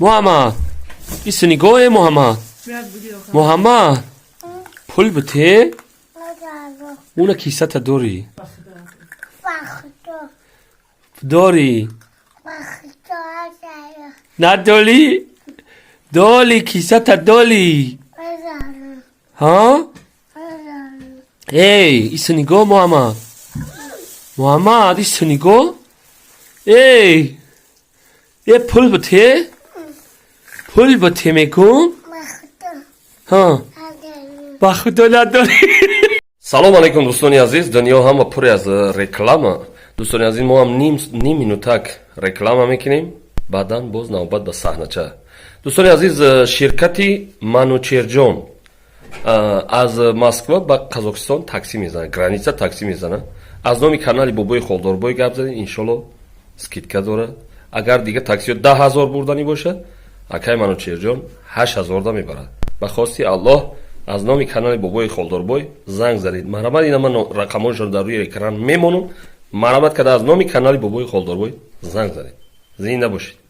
محمد این نگاه محمد محمد پول بده اون کیسه تا داری داری نه دالی کیسه تا دالی ها ای این نگاه محمد محمد این نگاه ای یه پول بده میکن ها با خدا نداری سلام علیکم دوستانی عزیز دنیا هم پر از رکلام دوستانی عزیز ما هم نیم مینوتک رکلام میکنیم بعدا باز نوبت به صحنه دوستانی عزیز شرکتی منوچرجون از مسکو به قزاقستان تاکسی میزنه گرانیچه تاکسی میزنه از نام کانال بابای خولداربای گپ زدیم ان شاء الله скидка داره اگر دیگه تاکسی 10000 بردنی باشه اکای منوچرجون 8000 دا میبره به خاصی الله از نام کانال بابای خولداربای زنگ زدید مرحمت اینا من رقماشون در روی اکران میمونم مرحمت کرده از نام کانال بابای خولداربای زنگ زدید زنده باشید